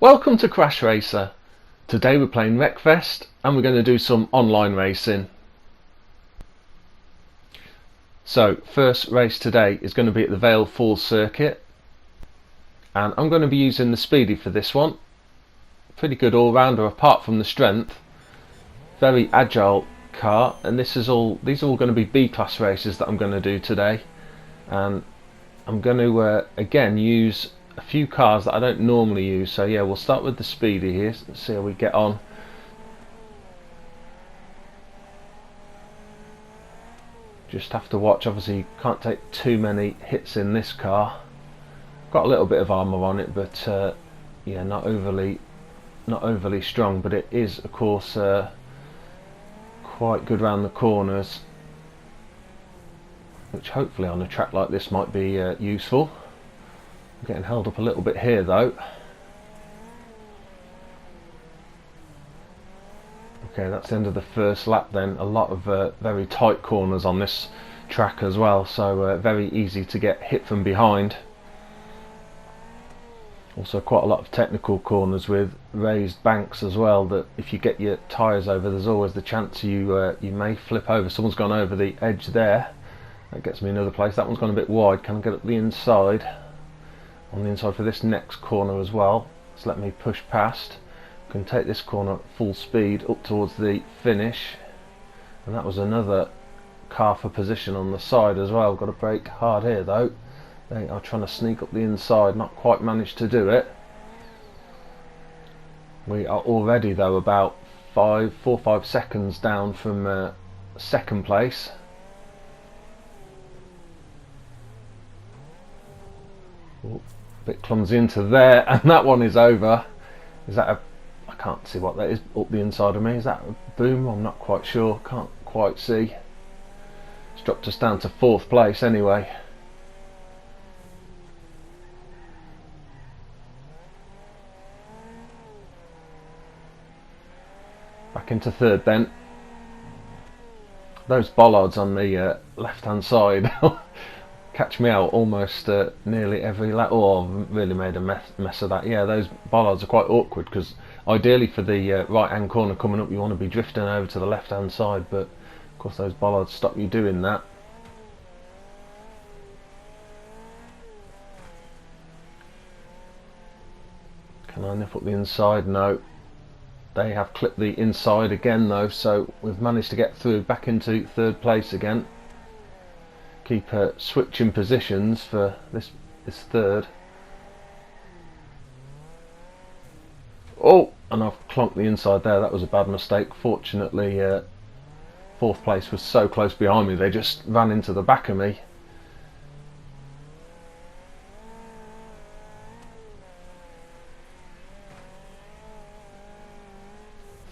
Welcome to CrashRacer. Today we're playing Wreckfest and we're going to do some online racing. So first race today is going to be at the Vale Fall circuit, and I'm going to be using the Speedie for this one. Pretty good all-rounder apart from the strength. Very agile car, and these are all going to be B-class races that I'm going to do today. And I'm going to again use a few cars that I don't normally use. So yeah, we'll start with the Speedie here. Let's see how we get on. Just have to watch, obviously you can't take too many hits in this car. Got a little bit of armour on it, but yeah, not overly strong, but it is of course quite good round the corners, which hopefully on a track like this might be useful. I'm getting held up a little bit here though. Okay, that's the end of the first lap then. A lot of very tight corners on this track as well, so very easy to get hit from behind. Also quite a lot of technical corners with raised banks as well, that if you get your tyres over, there's always the chance you may flip over. Someone's gone over the edge there. That gets me another place. That one's gone a bit wide. Can I get up the inside? On the inside for this next corner as well. So let me push past. Can take this corner at full speed up towards the finish. And that was another car for position on the side as well. Got to brake hard here though. They are trying to sneak up the inside, not quite managed to do it. We are already though about 4 or 5 seconds down from second place. Ooh, bit clumsy into there, and that one is over. Is that a, I can't see what that is up the inside of me. Is that a boom? I'm not quite sure, can't quite see. It's dropped us down to 4th place anyway. Back into 3rd then. Those bollards on the left hand side catch me out almost nearly every lap. Oh, I've really made a mess of that. Yeah, those bollards are quite awkward, because ideally for the right hand corner coming up you want to be drifting over to the left hand side, but of course those bollards stop you doing that. Can I nip up the inside? No. They have clipped the inside again though, so we've managed to get through back into 3rd place again. Keep switching positions for this 3rd. Oh, and I've clonked the inside there. That was a bad mistake. Fortunately 4th place was so close behind me, they just ran into the back of me.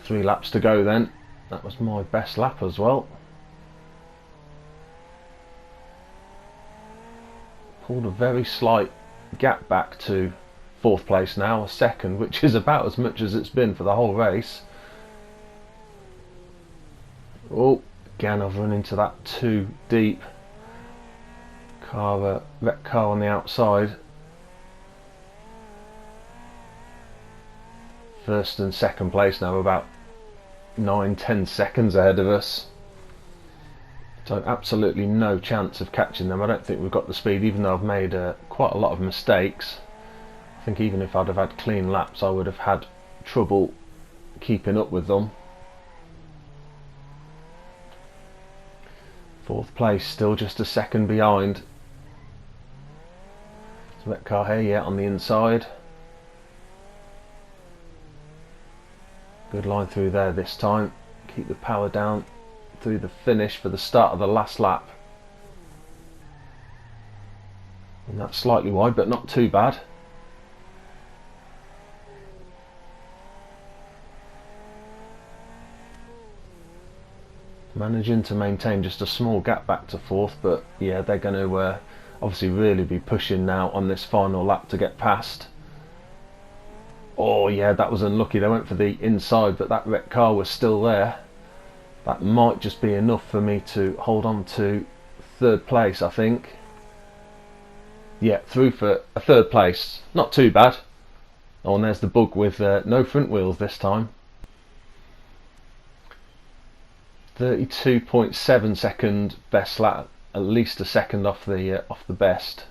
Three laps to go then. That was my best lap as well. Pulled a very slight gap back to 4th place now, a second, which is about as much as it's been for the whole race. Oh, again I've run into that too deep car, wrecked car on the outside. 1st and 2nd place now, about 9-10 seconds ahead of us. So absolutely no chance of catching them. I don't think we've got the speed, even though I've made quite a lot of mistakes. I think even if I'd have had clean laps I would have had trouble keeping up with them. 4th place, still just a second behind. So that car here, yeah, on the inside. Good line through there this time. Keep the power down through the finish for the start of the last lap. And that's slightly wide, but not too bad. Managing to maintain just a small gap back to 4th, but yeah, they're going to obviously really be pushing now on this final lap to get past. Oh yeah, that was unlucky. They went for the inside, but that wrecked car was still there. That might just be enough for me to hold on to 3rd place, I think. Yeah, through for a 3rd place. Not too bad. Oh, and there's the bug with no front wheels this time. 32.7 second best lap, at least a second off the best.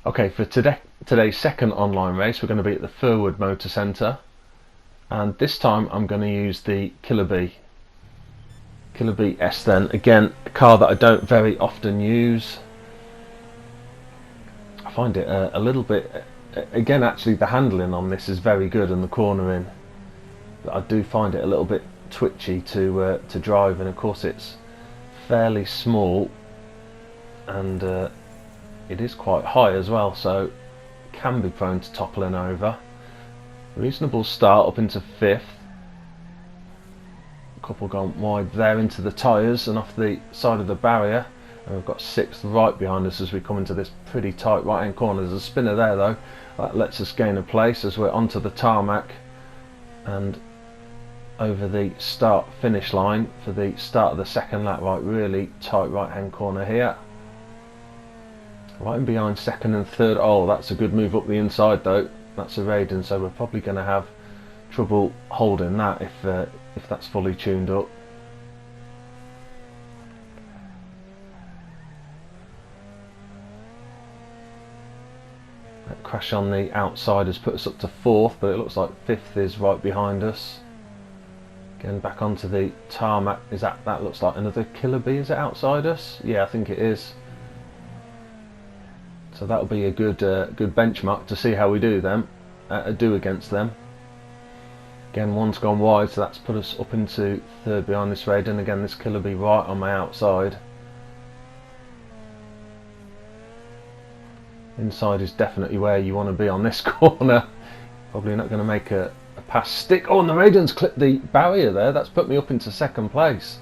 Okay, for today's second online race, we're going to be at the Firwood Motor Centre, and this time I'm going to use the Killer Bee S. Then again, a car that I don't very often use. I find it a little bit. Again, actually, the handling on this is very good, and the cornering. But I do find it a little bit twitchy to drive, and of course it's fairly small, and it is quite high as well, so can be prone to toppling over. Reasonable start up into 5th. A couple gone wide there into the tyres and off the side of the barrier, and we've got 6th right behind us as we come into this pretty tight right hand corner. There's a spinner there though, that lets us gain a place as we're onto the tarmac and over the start finish line for the start of the second lap. Right, really tight right hand corner here. Right in behind 2nd and 3rd. Oh, that's a good move up the inside though. That's a Raiden, so we're probably going to have trouble holding that if that's fully tuned up. That crash on the outside has put us up to 4th, but it looks like 5th is right behind us. Again, back onto the tarmac. Is that looks like another Killer Bee? Is it outside us? Yeah, I think it is. So that'll be a good benchmark to see how we do against them. Again, one's gone wide, so that's put us up into 3rd behind this Raiden. Again, this Killer Bee right on my outside. Inside is definitely where you want to be on this corner. Probably not going to make a pass stick. Oh, and the Raiden's clipped the barrier there. That's put me up into 2nd place.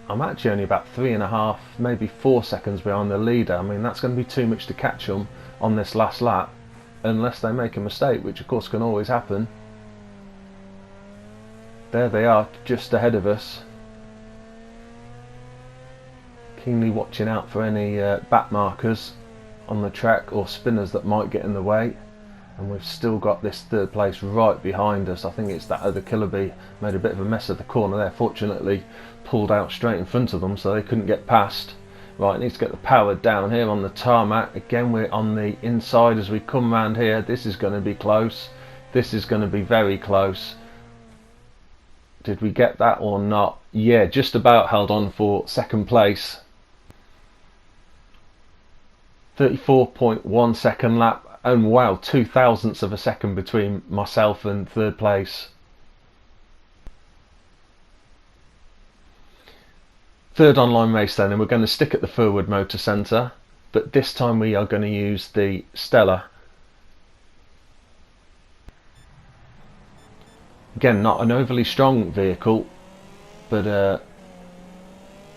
I'm actually only about 3.5, maybe 4 seconds behind the leader. I mean, that's going to be too much to catch them on this last lap, unless they make a mistake, which of course can always happen. There they are, just ahead of us. Keenly watching out for any back markers on the track or spinners that might get in the way. And we've still got this 3rd place right behind us. I think it's that other Killer Bee made a bit of a mess of the corner there. Fortunately, pulled out straight in front of them, so they couldn't get past. Right, needs to get the power down here on the tarmac. Again, we're on the inside as we come round here. This is going to be close. This is going to be very close. Did we get that or not? Yeah, just about held on for 2nd place. 34.1 second lap. And wow, 0.02 of a second between myself and 3rd place. 3rd online race then, and we're going to stick at the Firwood Motor Centre, but this time we are going to use the Stella. Again, not an overly strong vehicle, but a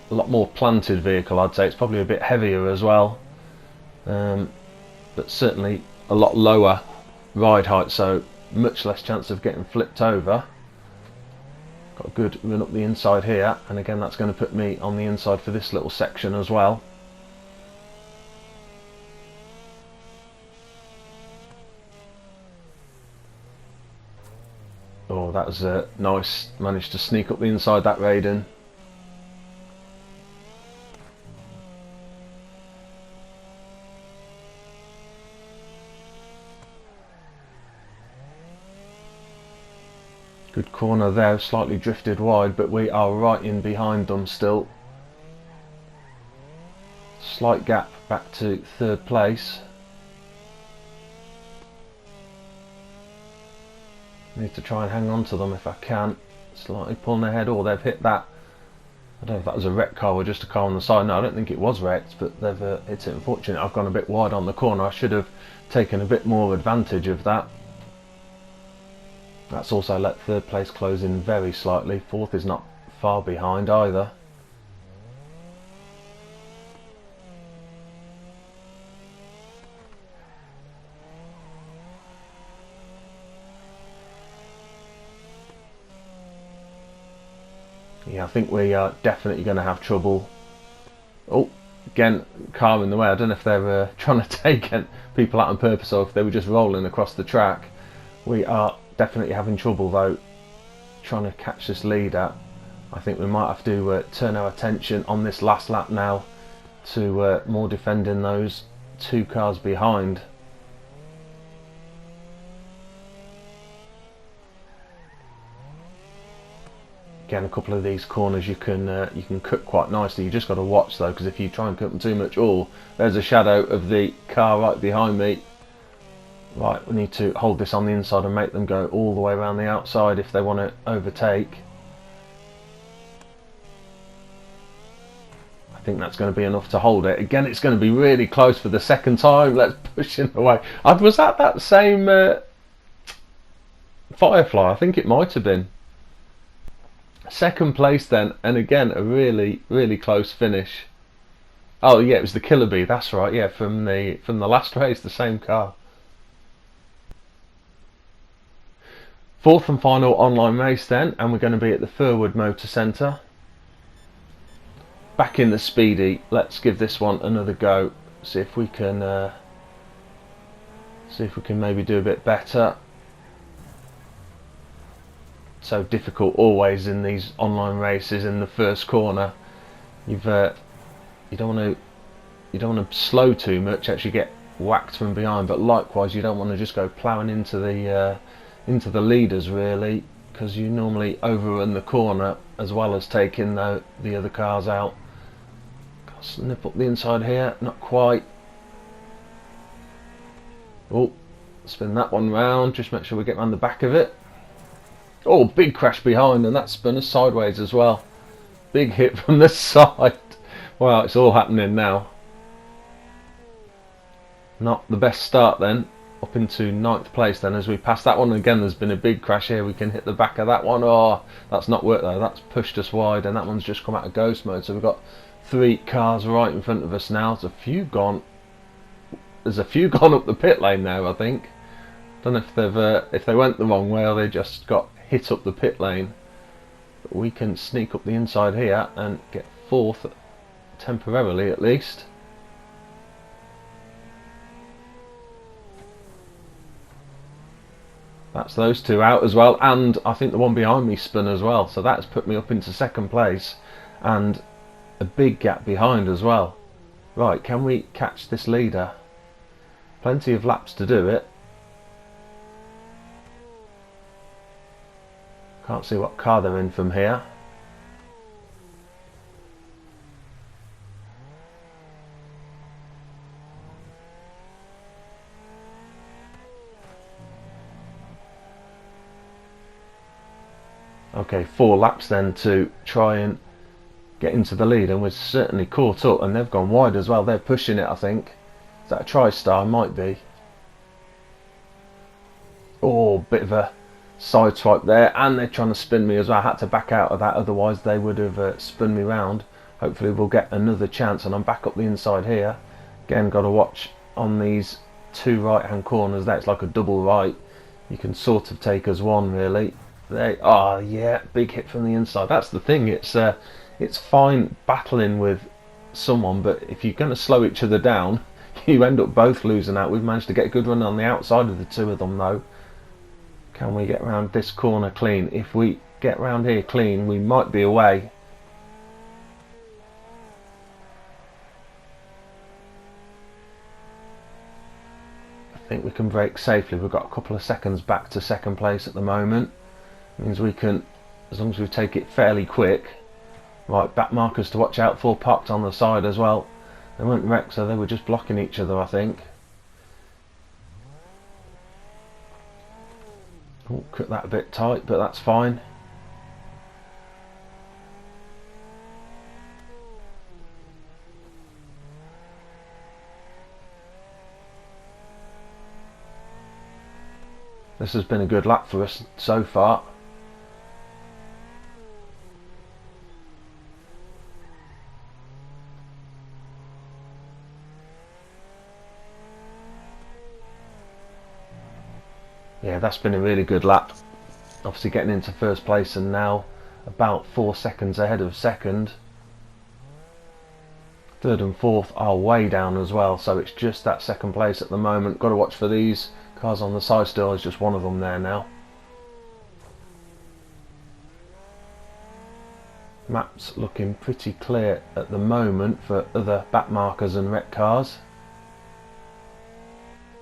lot more planted vehicle, I'd say. It's probably a bit heavier as well, but certainly a lot lower ride height, so much less chance of getting flipped over. Got a good run up the inside here, and again that's going to put me on the inside for this little section as well. Oh, that was nice. Managed to sneak up the inside that Raiden. Good corner there, slightly drifted wide, but we are right in behind them still. Slight gap back to 3rd place. Need to try and hang on to them if I can. Slightly pulling ahead. Oh, they've hit that. I don't know if that was a wrecked car or just a car on the side. No, I don't think it was wrecked, but they've it's unfortunate. I've gone a bit wide on the corner. I should have taken a bit more advantage of that. That's also let 3rd place close in very slightly. 4th is not far behind either. Yeah, I think we are definitely going to have trouble. Oh, again, car in the way. I don't know if they were trying to take people out on purpose or if they were just rolling across the track. We are definitely having trouble though trying to catch this leader. I think we might have to turn our attention on this last lap now to more defending those two cars behind. Again, a couple of these corners you can cut quite nicely. You just got to watch though, because if you try and cut them too much, oh, there's a shadow of the car right behind me. Right, we need to hold this on the inside and make them go all the way around the outside if they want to overtake. I think that's going to be enough to hold it. Again, it's going to be really close for the second time. Let's push it away. I was at that same Firefly, I think it might have been. Second place then, and again a really close finish. Oh yeah, it was the Killer Bee, that's right, yeah, from the last race, the same car. Fourth and final online race then, and we're going to be at the Firwood Motor Centre. Back in the Speedie. Let's give this one another go. See if we can maybe do a bit better. So difficult always in these online races in the first corner. You don't want to slow too much, actually get whacked from behind, but likewise you don't want to just go ploughing into the leaders really, because you normally overrun the corner as well as taking the other cars out. Got to snip up the inside here, not quite. Oh, spin that one round, just make sure we get around the back of it. Oh, big crash behind, and that spun us sideways as well. Big hit from the side. Wow, it's all happening now. Not the best start then. Up into 9th place then as we pass that one. Again, there's been a big crash here. We can hit the back of that one. Oh, that's not worked though. That's pushed us wide, and that one's just come out of ghost mode. So we've got 3 cars right in front of us now. There's a few gone up the pit lane now, I think. Don't know if they went the wrong way or they just got hit up the pit lane. But we can sneak up the inside here and get 4th temporarily at least. That's those 2 out as well, and I think the one behind me spun as well, so that's put me up into 2nd place and a big gap behind as well. Right, can we catch this leader? Plenty of laps to do it. Can't see what car they're in from here. Okay, 4 laps then to try and get into the lead, and we're certainly caught up, and they've gone wide as well. They're pushing it, I think. Is that a TriStar? Might be. Oh, bit of a side swipe there, and they're trying to spin me as well. I had to back out of that, otherwise they would have spun me round. Hopefully we'll get another chance, and I'm back up the inside here. Again, got to watch on these 2 right hand corners there. It's like a double right. You can sort of take as one really. Oh yeah, big hit from the inside. That's the thing, it's fine battling with someone, but if you're going to slow each other down, you end up both losing out. We've managed to get a good run on the outside of the 2 of them though. Can we get around this corner clean? If we get round here clean, we might be away. I think we can brake safely. We've got a couple of seconds back to 2nd place at the moment. Means we can, as long as we take it fairly quick. Right, back markers to watch out for, parked on the side as well. They weren't wrecked, so they were just blocking each other, I think. Oh, cut that a bit tight, but that's fine. This has been a good lap for us so far. Yeah, that's been a really good lap. Obviously getting into 1st place and now about 4 seconds ahead of 2nd. Third and fourth are way down as well, so it's just that second place at the moment. Got to watch for these cars on the side still. There's just one of them there now. Map's looking pretty clear at the moment for other back markers and wreck cars.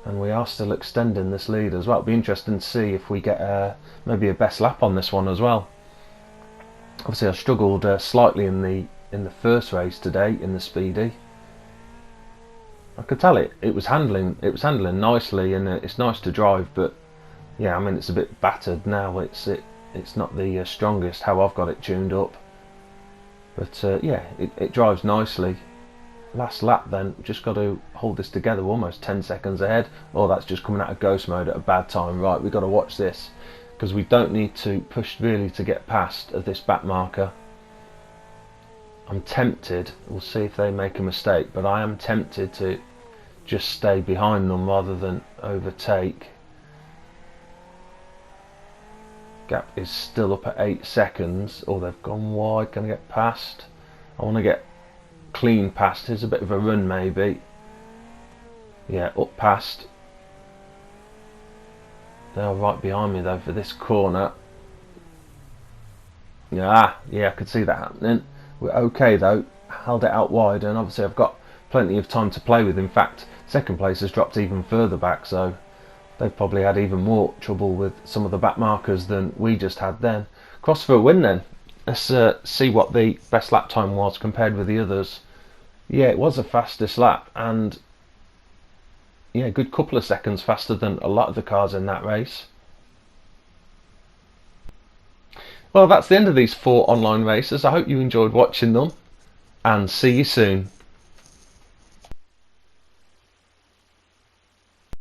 And we are still extending this lead as well. It'll be interesting to see if we get maybe a best lap on this one as well. Obviously I struggled slightly in the first race today in the Speedie. I could tell it was handling nicely, and it's nice to drive, but yeah, I mean, it's a bit battered now. It's not the strongest how I've got it tuned up, but yeah, it drives nicely. Last lap then, just got to hold this together. We're almost 10 seconds ahead. Oh, that's just coming out of ghost mode at a bad time. Right, we've got to watch this, because we don't need to push really to get past this back marker. I'm tempted, we'll see if they make a mistake, but I am tempted to just stay behind them rather than overtake. Gap is still up at 8 seconds. Oh, they've gone wide. Can I get past? I want to get clean past. Here's a bit of a run maybe. Yeah, up past. They're right behind me though for this corner. Yeah, I could see that happening. We're okay though, held it out wide, and obviously I've got plenty of time to play with. In fact, second place has dropped even further back, so they've probably had even more trouble with some of the back markers than we just had then. Cross for a win then. Let's see what the best lap time was compared with the others. Yeah, it was the fastest lap, and yeah, a good couple of seconds faster than a lot of the cars in that race. Well, that's the end of these 4 online races. I hope you enjoyed watching them, and see you soon.